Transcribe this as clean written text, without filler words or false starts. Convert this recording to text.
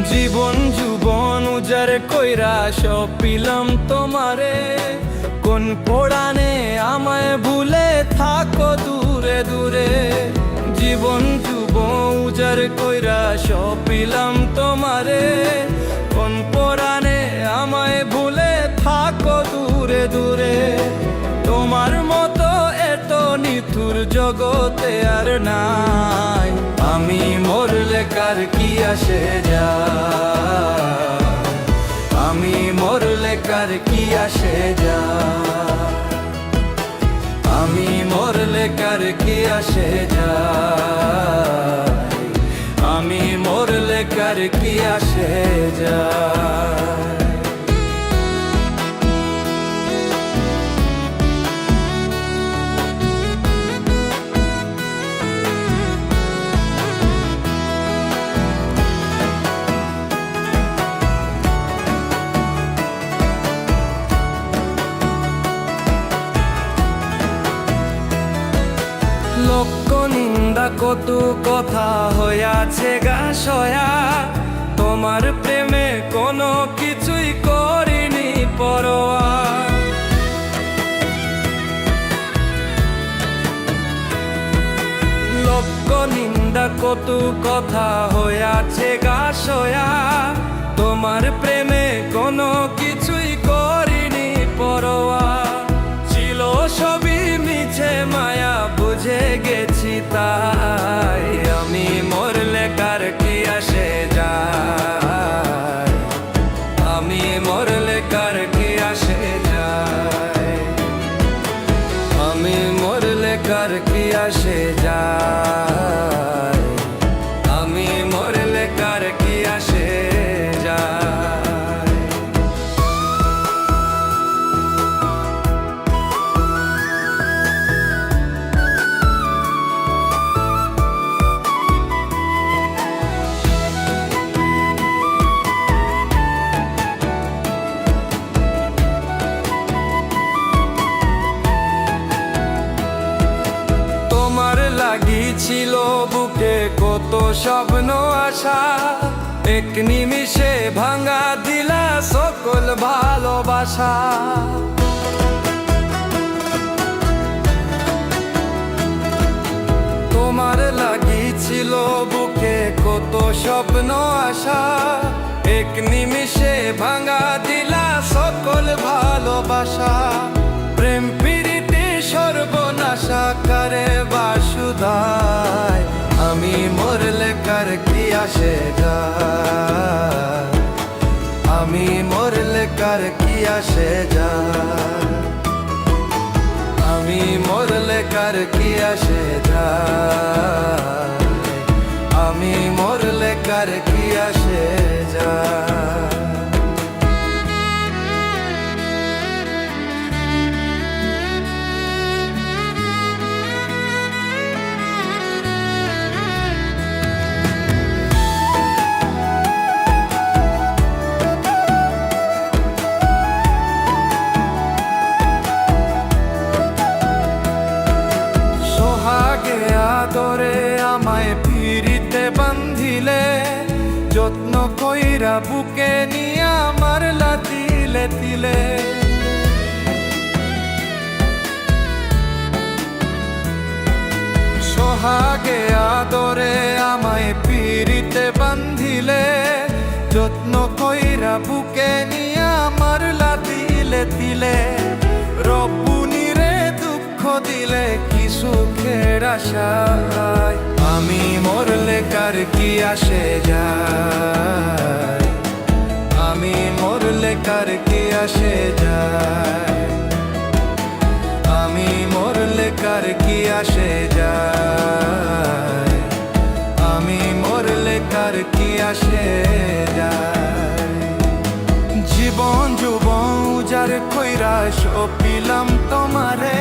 জীবন যুবন উজার কইরা সব পিলাম তোমারে, কোন পোড়ানে আমায় ভুলে থাকো দূরে দূরে। জীবন যুবন উজার কইরা সব পিলাম তোমারে, কোন পোড়ানে আমায় ভুলে থাকো দূরে দূরে। তোমার মতো এত নিথুর জগতে আর নাই, আমি মরলে কার কি আসে যায়, আমি মরলে কার কি আসে যায়, আমি মরলে কার কি আসে যায়, আমি মরলে কার কি আসে যায়। লক্ষ নিন্দা কত কথা হইয়াছে গা সয়া, তোমার প্রেমে কোনো কিছুই করিনি পরোয়া। লক্ষ নিন্দা কত কথা হইয়াছে গা সয়া, তোমার প্রেমে কোনো কিছুই করিনি পরোয়া। ছিল সবই মিছে মায়া বুঝে গেছি তাই, আমি মরলে কার কি আসে যায়, আমি মরলে কার কি আসে যায়, আমি মরলে কার কি আসে যায়, আমি মরলে কার কি আসে যায়। ছিল বুকে কত স্বপ্ন আশা, এক নিমিষে ভাঙা দিলা সকল ভালোবাসা। তোমার লাগিছিল বুকে কত স্বপ্ন আশা, এক নিমিষে ভাঙা দিলা সকল ভালোবাসা। প্রেম প্রীতি সর্বনাশা করে বাসুদায়, আমি মরলে কার কি আসে যায়, আমি মরলে কার কি আসে যায়, আমি মরলে কার কি আসে যায়, আমি মরলে কার কি আসে যায়। আদরে আমায় পিরিতে বান্ধিলে, যত্ন কইরা বুকে নিয়ে আমার লাতিলে তিলে। সোহাগে আদরে আমায় পিরিতে বান্ধিলে, যত্ন কইরা বুকে নিয়ে আমার লাতিলে তিলে। রব্বুনি রে দুঃখ দিলে কি সুখের আশায়, আমি মরলে কার কি আসে যায়, আমি মরলে কার কি আসে যায়, আমি মরলে কার কি আসে যায়, আমি মরলে কার কি আসে যায়। জীবন যুবন উজার কইরা সপিলাম তোমারে,